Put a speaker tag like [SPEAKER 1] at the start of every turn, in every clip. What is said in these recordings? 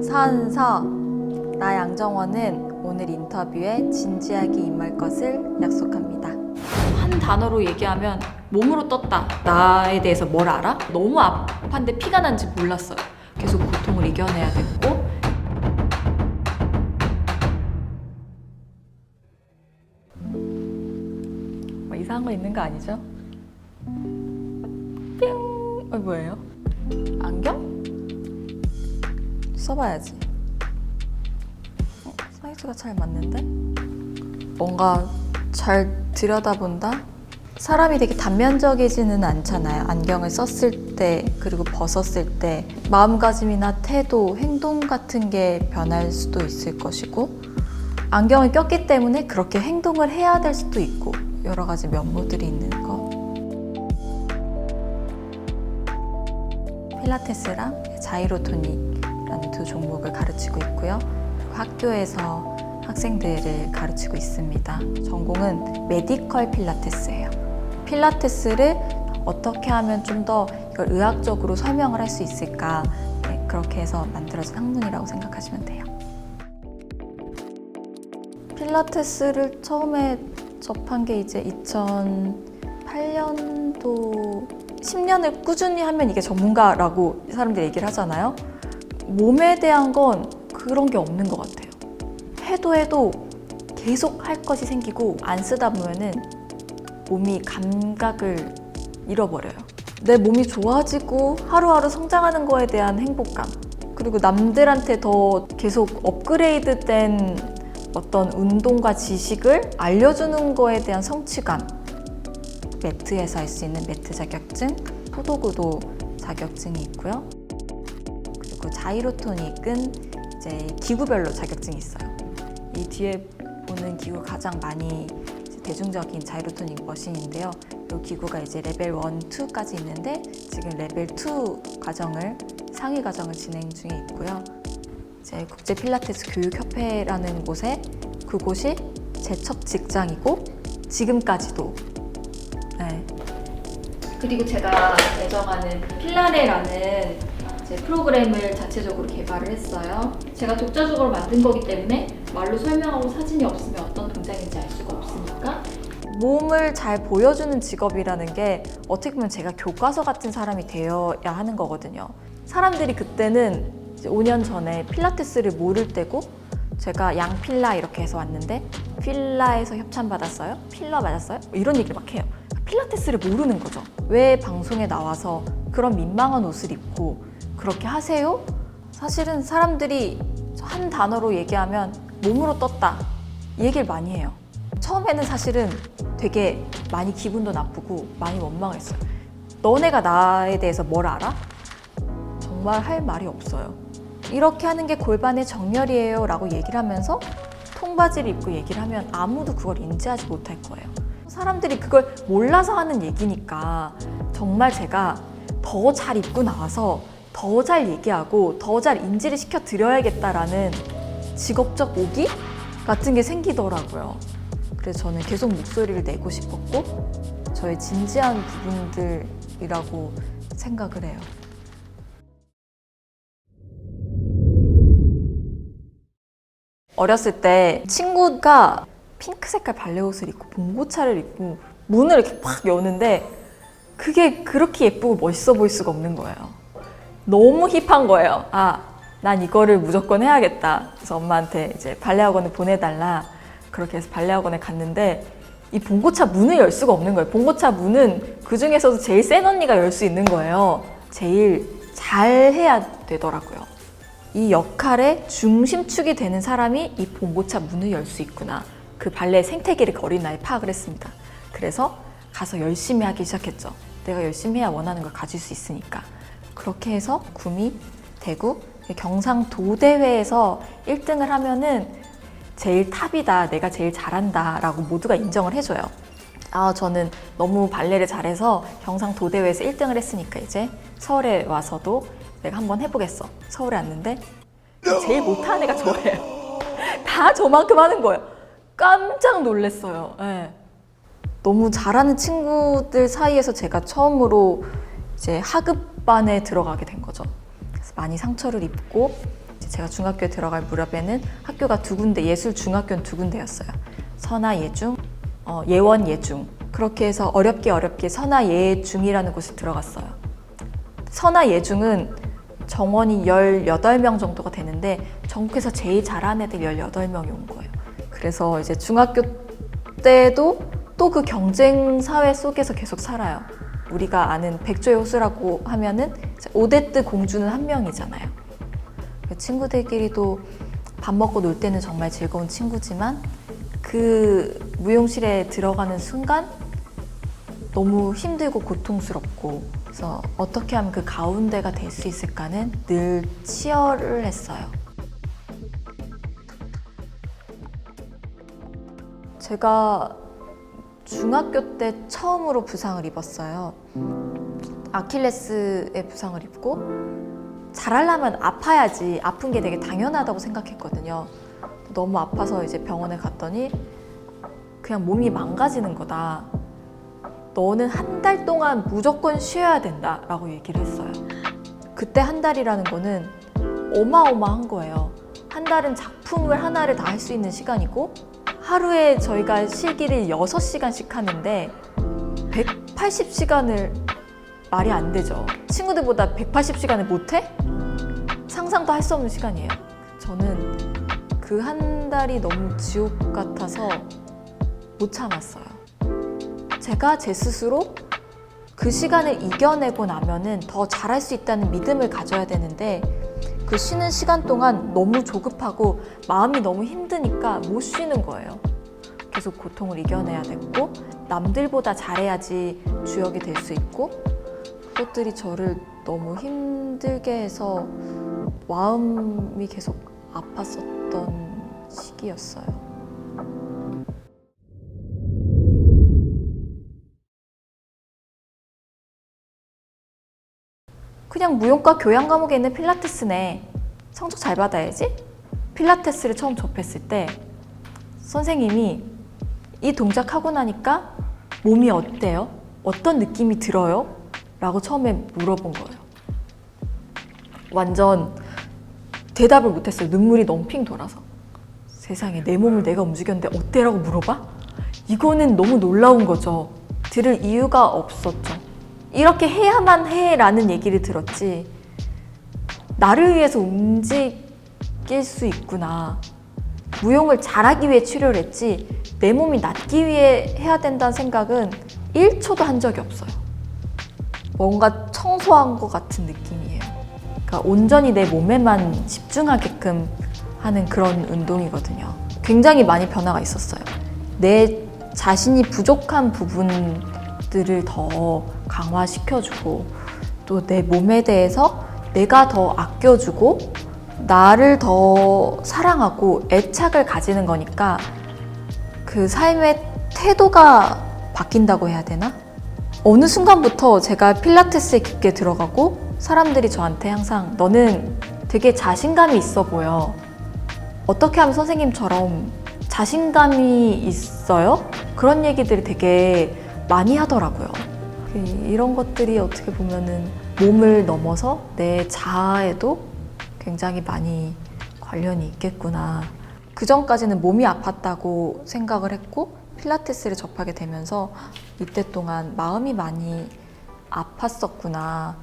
[SPEAKER 1] 사은서, 나 양정원은 오늘 인터뷰에 진지하게 임할 것을 약속합니다. 한 단어로 얘기하면 몸으로 떴다. 나에 대해서 뭘 알아? 너무 아픈데 피가 난지 몰랐어요. 계속 고통을 이겨내야 됐고, 뭐 이상한 거 있는 거 아니죠? 뿅! 뭐예요? 안경? 써봐야지. 사이즈가 잘 맞는데? 뭔가 잘 들여다본다? 사람이 되게 단면적이지는 않잖아요. 안경을 썼을 때, 그리고 벗었을 때 마음가짐이나 태도, 행동 같은 게 변할 수도 있을 것이고, 안경을 꼈기 때문에 그렇게 행동을 해야 될 수도 있고, 여러 가지 면모들이 있는 거. 필라테스랑 자이로토닉이라는 두 종목을 가르치고 있고요. 그리고 학교에서 학생들을 가르치고 있습니다. 전공은 메디컬 필라테스예요. 필라테스를 어떻게 하면 좀 더 이걸 의학적으로 설명을 할 수 있을까, 네, 그렇게 해서 만들어진 학문이라고 생각하시면 돼요. 필라테스를 처음에 접한 게 이제 2008년도 10년을 꾸준히 하면 이게 전문가라고 사람들이 얘기를 하잖아요. 몸에 대한 건 그런 게 없는 것 같아요. 해도 계속 할 것이 생기고, 안 쓰다 보면은 몸이 감각을 잃어버려요. 내 몸이 좋아지고 하루하루 성장하는 거에 대한 행복감, 그리고 남들한테 더 계속 업그레이드된 어떤 운동과 지식을 알려주는 거에 대한 성취감, 매트에서 할 수 있는 매트 자격증, 소도구도 자격증이 있고요. 그리고 자이로토닉은 이제 기구별로 자격증이 있어요. 이 뒤에 보는 기구 가장 많이 대중적인 자이로토닉 머신인데요. 이 기구가 이제 레벨 1, 2까지 있는데 지금 레벨 2 과정을, 상위 과정을 진행 중에 있고요. 이제 국제 필라테스 교육협회라는 곳에, 그곳이 제 첫 직장이고 지금까지도. 네. 그리고 제가 애정하는 필라레라는 제 프로그램을 자체적으로 개발을 했어요. 제가 독자적으로 만든 거기 때문에 말로 설명하고 사진이 없으면 어떤 동작인지 알 수가 없으니까, 몸을 잘 보여주는 직업이라는 게 어떻게 보면 제가 교과서 같은 사람이 되어야 하는 거거든요. 사람들이 그때는 이제 5년 전에 필라테스를 모를 때고, 제가 양필라 이렇게 해서 왔는데 필라에서 협찬받았어요? 필러 맞았어요? 이런 얘기를 막 해요. 필라테스를 모르는 거죠. 왜 방송에 나와서 그런 민망한 옷을 입고 그렇게 하세요? 사실은 사람들이 한 단어로 얘기하면 몸으로 떴다, 이 얘기를 많이 해요. 처음에는 사실은 되게 많이 기분도 나쁘고 많이 원망했어요. 너네가 나에 대해서 뭘 알아? 정말 할 말이 없어요. 이렇게 하는 게 골반의 정렬이에요 라고 얘기를 하면서 통바지를 입고 얘기를 하면 아무도 그걸 인지하지 못할 거예요. 사람들이 그걸 몰라서 하는 얘기니까 정말 제가 더 잘 입고 나와서 더 잘 얘기하고 더 잘 인지를 시켜드려야겠다라는 직업적 오기 같은 게 생기더라고요. 그래서 저는 계속 목소리를 내고 싶었고, 저의 진지한 부분들이라고 생각을 해요. 어렸을 때 친구가 핑크 색깔 발레 옷을 입고 봉고차를 입고 문을 이렇게 팍 여는데 그게 그렇게 예쁘고 멋있어 보일 수가 없는 거예요. 너무 힙한 거예요. 아, 난 이거를 무조건 해야겠다. 그래서 엄마한테 이제 발레 학원에 보내달라. 그렇게 해서 발레 학원에 갔는데 이 봉고차 문을 열 수가 없는 거예요. 봉고차 문은 그 중에서도 제일 센 언니가 열 수 있는 거예요. 제일 잘 해야 되더라고요. 이 역할의 중심축이 되는 사람이 이 봉고차 문을 열 수 있구나. 그 발레의 생태계를 어린 나이에 파악을 했습니다. 그래서 가서 열심히 하기 시작했죠. 내가 열심히 해야 원하는 걸 가질 수 있으니까. 그렇게 해서 구미, 대구, 경상도대회에서 1등을 하면은 제일 탑이다, 내가 제일 잘한다 라고 모두가 인정을 해줘요. 아, 저는 너무 발레를 잘해서 경상도대회에서 1등을 했으니까 이제 서울에 와서도 내가 한번 해보겠어. 서울에 왔는데 제일 못하는 애가 저예요. 다 저만큼 하는 거예요. 깜짝 놀랐어요. 네. 너무 잘하는 친구들 사이에서 제가 처음으로 이제 하급반에 들어가게 된 거죠. 그래서 많이 상처를 입고 이제 제가 중학교에 들어갈 무렵에는 학교가 두 군데, 예술 중학교는 두 군데였어요. 선화예중, 예원예중. 그렇게 해서 어렵게 선화예중이라는 곳에 들어갔어요. 선화예중은 정원이 18명 정도가 되는데 전국에서 제일 잘하는 애들 18명이 온 거예요. 그래서 이제 중학교 때도 또 그 경쟁 사회 속에서 계속 살아요. 우리가 아는 백조의 호수라고 하면은 오데트 공주는 한 명이잖아요. 친구들끼리도 밥 먹고 놀 때는 정말 즐거운 친구지만 그 무용실에 들어가는 순간 너무 힘들고 고통스럽고, 그래서 어떻게 하면 그 가운데가 될 수 있을까는 늘 치열을 했어요. 제가 중학교 때 처음으로 부상을 입었어요. 아킬레스에 부상을 입고, 잘하려면 아파야지, 아픈 게 되게 당연하다고 생각했거든요. 너무 아파서 이제 병원에 갔더니 그냥 몸이 망가지는 거다. 너는 한 달 동안 무조건 쉬어야 된다 라고 얘기를 했어요. 그때 한 달이라는 거는 어마어마한 거예요. 한 달은 작품을 하나를 다 할 수 있는 시간이고, 하루에 저희가 실기를 6시간씩 하는데 180시간을 말이 안 되죠. 친구들보다 180시간을 못해? 상상도 할 수 없는 시간이에요. 저는 그 한 달이 너무 지옥 같아서 못 참았어요. 제가 제 스스로 그 시간을 이겨내고 나면은 더 잘할 수 있다는 믿음을 가져야 되는데, 그 쉬는 시간 동안 너무 조급하고 마음이 너무 힘드니까 못 쉬는 거예요. 계속 고통을 이겨내야 됐고, 남들보다 잘해야지 주역이 될 수 있고, 그것들이 저를 너무 힘들게 해서 마음이 계속 아팠었던 시기였어요. 그냥 무용과 교양 과목에 있는 필라테스네. 성적 잘 받아야지? 필라테스를 처음 접했을 때 선생님이 이 동작 하고 나니까 몸이 어때요? 어떤 느낌이 들어요? 라고 처음에 물어본 거예요. 완전 대답을 못했어요. 눈물이 너무 핑 돌아서. 세상에, 내 몸을 내가 움직였는데 어때라고 물어봐? 이거는 너무 놀라운 거죠. 들을 이유가 없었죠. 이렇게 해야만 해 라는 얘기를 들었지, 나를 위해서 움직일 수 있구나, 무용을 잘하기 위해 치료를 했지 내 몸이 낫기 위해 해야 된다는 생각은 1초도 한 적이 없어요. 뭔가 청소한 것 같은 느낌이에요. 그러니까 온전히 내 몸에만 집중하게끔 하는 그런 운동이거든요. 굉장히 많이 변화가 있었어요. 내 자신이 부족한 부분들을 더 강화시켜주고, 또 내 몸에 대해서 내가 더 아껴주고 나를 더 사랑하고 애착을 가지는 거니까 그 삶의 태도가 바뀐다고 해야 되나? 어느 순간부터 제가 필라테스에 깊게 들어가고 사람들이 저한테 항상 너는 되게 자신감이 있어 보여. 어떻게 하면 선생님처럼 자신감이 있어요? 그런 얘기들이 되게 많이 하더라고요. 이런 것들이 어떻게 보면은 몸을 넘어서 내 자아에도 굉장히 많이 관련이 있겠구나. 그 전까지는 몸이 아팠다고 생각을 했고, 필라테스를 접하게 되면서 이때 동안 마음이 많이 아팠었구나.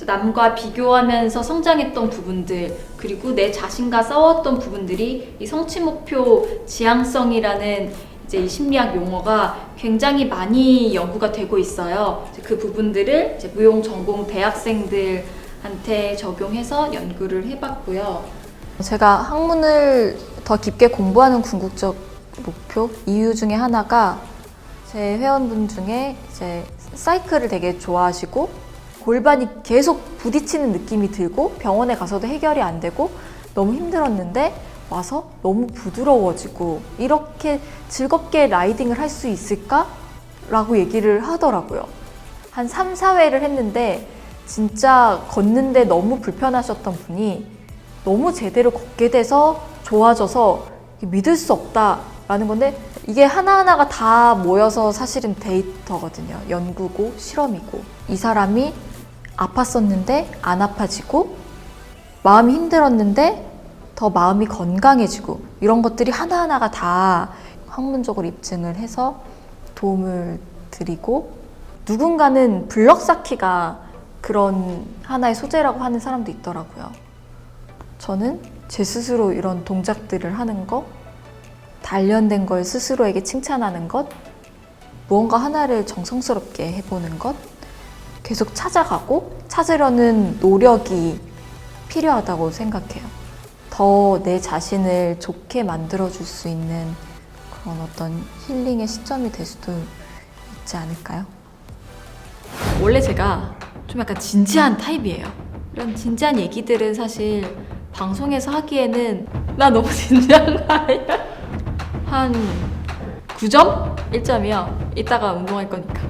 [SPEAKER 1] 남과 비교하면서 성장했던 부분들, 그리고 내 자신과 싸웠던 부분들이 이 성취 목표 지향성이라는 이제 이 심리학 용어가 굉장히 많이 연구가 되고 있어요. 그 부분들을 이제 무용 전공 대학생들한테 적용해서 연구를 해봤고요. 제가 학문을 더 깊게 공부하는 궁극적 목표 이유 중에 하나가, 제 회원분 중에 이제 사이클을 되게 좋아하시고 골반이 계속 부딪히는 느낌이 들고 병원에 가서도 해결이 안 되고 너무 힘들었는데 와서 너무 부드러워지고 이렇게 즐겁게 라이딩을 할 수 있을까? 라고 얘기를 하더라고요. 한 3, 4회를 했는데 진짜 걷는데 너무 불편하셨던 분이 너무 제대로 걷게 돼서 좋아져서 믿을 수 없다라는 건데, 이게 하나하나가 다 모여서 사실은 데이터거든요. 연구고 실험이고. 이 사람이 아팠었는데 안 아파지고, 마음이 힘들었는데 더 마음이 건강해지고 이런 것들이 하나하나가 다 학문적으로 입증을 해서 도움을 드리고, 누군가는 블럭 쌓기가 그런 하나의 소재라고 하는 사람도 있더라고요. 저는 제 스스로 이런 동작들을 하는 것, 단련된 걸 스스로에게 칭찬하는 것, 무언가 하나를 정성스럽게 해보는 것, 계속 찾아가고 찾으려는 노력이 필요하다고 생각해요. 더 내 자신을 좋게 만들어줄 수 있는 그런 어떤 힐링의 시점이 될 수도 있지 않을까요? 원래 제가 좀 약간 진지한 타입이에요. 이런 진지한 얘기들은 사실 방송에서 하기에는 나 너무 진지한 거 아니야? 한 9점? 1점이요. 이따가 운동할 거니까.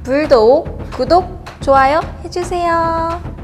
[SPEAKER 1] 불도 구독, 좋아요 해주세요.